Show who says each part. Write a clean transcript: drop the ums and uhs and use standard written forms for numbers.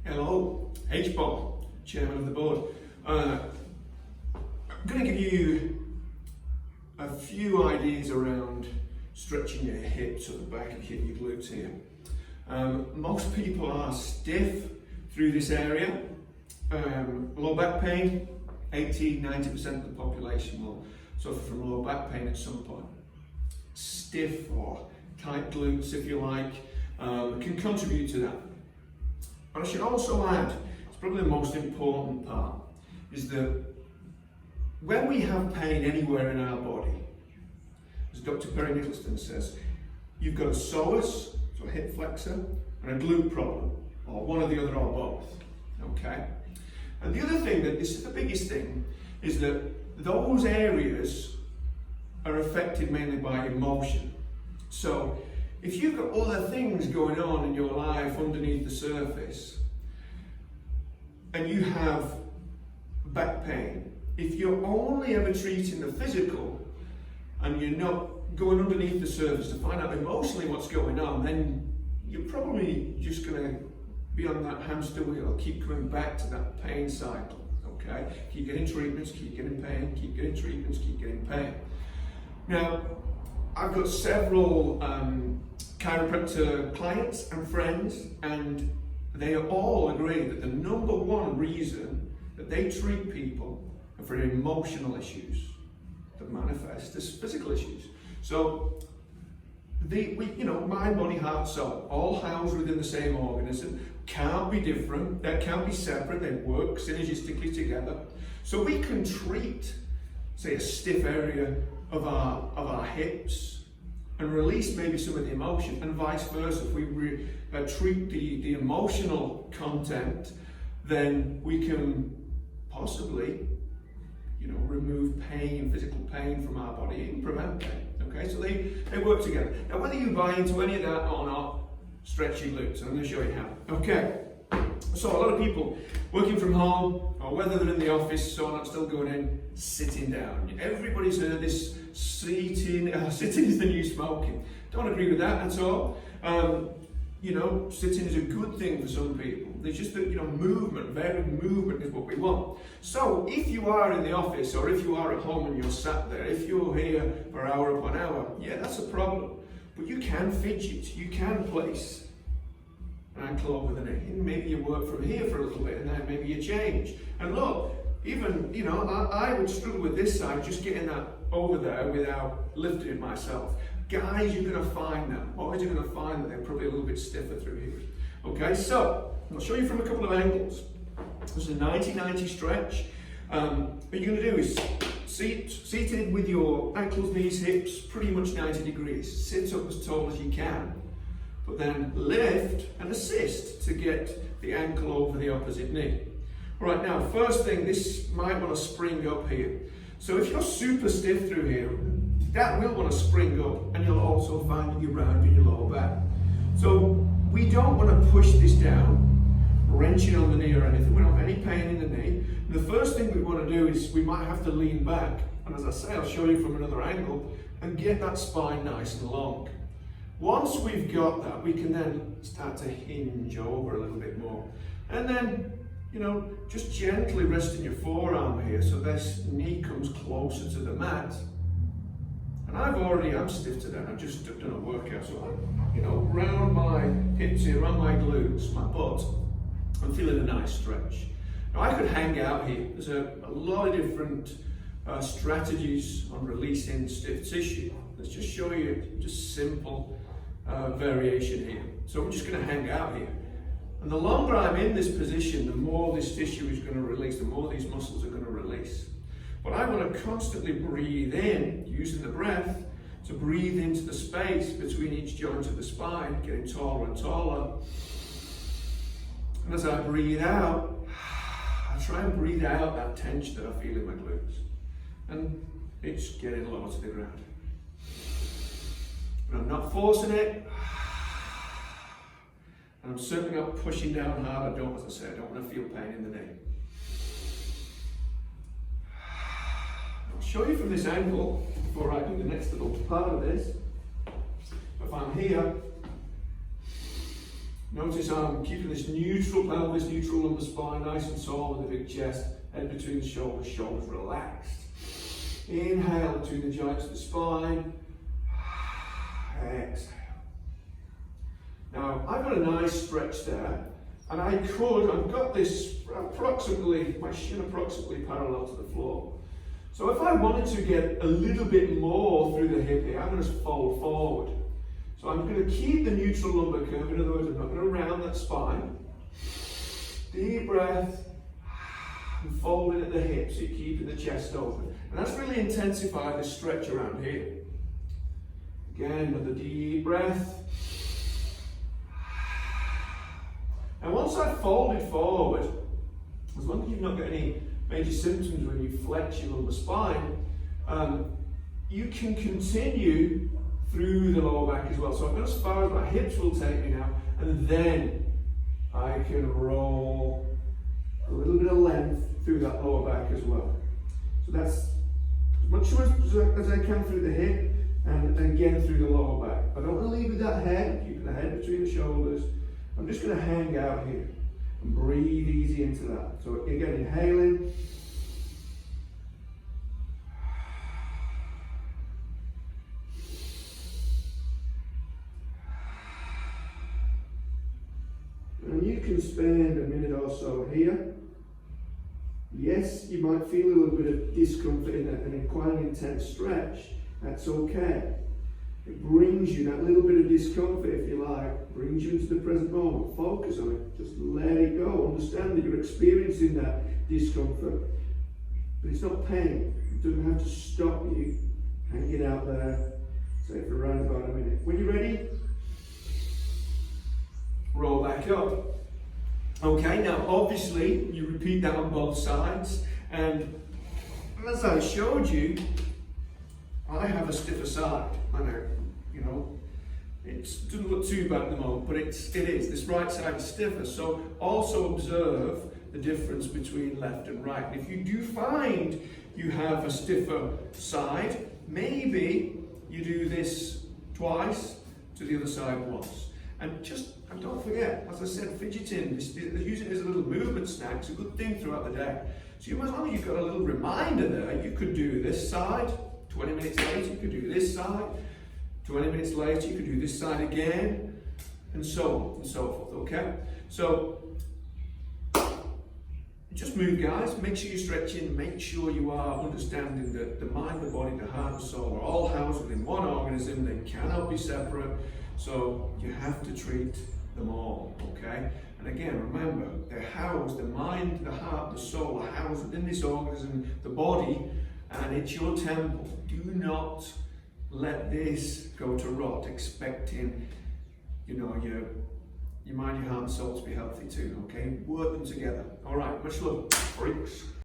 Speaker 1: Hello, H-Bomb, Chairman of the Board. I'm going to give you a few ideas around stretching your hips at the back of your glutes here. Most people are stiff through this area. Low back pain, 80-90% of the population will suffer from low back pain at some point. Stiff or tight glutes, if you like, can contribute to that. But I should also add, it's probably the most important part, is that when we have pain anywhere in our body, as Dr. Perry Nickelston says, you've got a psoas, so a hip flexor, and a glute problem, or one or the other or both, okay? And the other thing, that this is the biggest thing, is that those areas are affected mainly by emotion. So if you've got other things going on in your life underneath the surface, and you have back pain, if you're only ever treating the physical, and you're not going underneath the surface to find out emotionally what's going on, then you're probably just going to be on that hamster wheel, keep coming back to that pain cycle, okay? Keep getting treatments, keep getting pain, keep getting treatments, keep getting pain. Now, I've got several chiropractor clients and friends, and they all agree that the number one reason that they treat people are for emotional issues that manifest as physical issues. So, mind, body, heart, soul, all housed within the same organism, can't be different, they can't be separate, they work synergistically together. So we can treat, say, a stiff area of our hips and release maybe some of the emotion, and vice versa. If we treat the emotional content, then we can possibly, remove pain, physical pain from our body and prevent pain. Okay, so they work together. Now, whether you buy into any of that or not, stretch your glutes. I'm going to show you how. Okay, so a lot of people working from home, or whether they're in the office, so not still going in, sitting down. Everybody's heard this sitting is the new smoking. Don't agree with that at all. Sitting is a good thing for some people. It's just that, movement, varied movement is what we want. So if you are in the office, or if you are at home and you're sat there, if you're here for hour upon hour, yeah, that's a problem. But you can fidget, you can place an ankle over the knee. Maybe you work from here for a little bit, and then maybe you change. And look, even, I would struggle with this side, just getting that over there without lifting it myself. Guys, you're going to find that. Boys, you're going to find that they're probably a little bit stiffer through here. Okay, so I'll show you from a couple of angles. This is a 90-90 stretch. What you're going to do is seated with your ankles, knees, hips, pretty much 90 degrees. Sit up as tall as you can, but then lift and assist to get the ankle over the opposite knee. All right, now, first thing, this might want to spring up here. So if you're super stiff through here, that will want to spring up, and you'll also find that you're rounding your lower back. So we don't want to push this down, wrenching on the knee or anything. We don't have any pain in the knee. And the first thing we want to do is we might have to lean back, and as I say, I'll show you from another angle, and get that spine nice and long. Once we've got that, we can then start to hinge over a little bit more. And then, just gently resting your forearm here so this knee comes closer to the mat. And I'm stiff today, I've just done a workout, so round my hips here, around my glutes, my butt, I'm feeling a nice stretch. Now I could hang out here. There's a lot of different strategies on releasing stiff tissue. Let's just show you just simple variation here. So I'm just going to hang out here. And the longer I'm in this position, the more this tissue is going to release, the more these muscles are going to release. But I want to constantly breathe in, using the breath, to breathe into the space between each joint of the spine, getting taller and taller. And as I breathe out, I try and breathe out that tension that I feel in my glutes. And it's getting lower to the ground. But I'm not forcing it. And I'm certainly not pushing down hard. As I say, I don't want to feel pain in the knee. I'll show you from this angle before I do the next little part of this. If I'm here, Notice I'm keeping this neutral pelvis, neutral lumbar spine, nice and tall with a big chest, head between the shoulders, shoulders relaxed. Inhale between the joints of the spine. Exhale. Now, I've got a nice stretch there, and I've got this approximately, my shin approximately parallel to the floor. So if I wanted to get a little bit more through the hip here, I'm going to fold forward. So I'm going to keep the neutral lumbar curve, in other words, I'm not going to round that spine. Deep breath, and folding at the hips, so you're keeping the chest open. And that's really intensified the stretch around here. Again, another deep breath. And once I've folded forward, as long as you've not got any major symptoms when you flex your lumbar spine, you can continue through the lower back as well. So I've got as far as my hips will take me now, and then I can roll a little bit of length through that lower back as well. So that's as much as I can through the hip, and again through the lower back. I don't want to leave with that head, keeping the head between the shoulders. I'm just going to hang out here and breathe easy into that. So again, inhaling. And you can spend a minute or so here. Yes, you might feel a little bit of discomfort in quite an intense stretch. That's okay. It brings you that little bit of discomfort, if you like, brings you into the present moment. Focus on it. Just let it go. Understand that you're experiencing that discomfort. But it's not pain. It doesn't have to stop you. Hang it out there. Say for around about a minute. When you're ready, roll back up. Okay, now obviously you repeat that on both sides. And as I showed you, I have a stiffer side. I know, you know, it doesn't look too bad at the moment, but it is. This right side is stiffer. So also observe the difference between left and right. And if you do find you have a stiffer side, maybe you do this twice, to the other side once. And don't forget, as I said, fidgeting, use it as a little movement snack. It's a good thing throughout the day. So as long as you've got a little reminder there, you could do this side. 20 minutes later, you could do this side. 20 minutes later, you could do this side again, and so on and so forth, okay? So, just move, guys. Make sure you're stretching. Make sure you are understanding that the mind, the body, the heart, and soul are all housed within one organism. They cannot be separate, so you have to treat them all, okay? And again, remember, they're housed, the mind, the heart, the soul are housed within this organism, the body, and it's your temple. Do not let this go to rot, expecting, you know, your mind, your heart, and soul to be healthy too, okay? Work them together. All right, much love, freaks.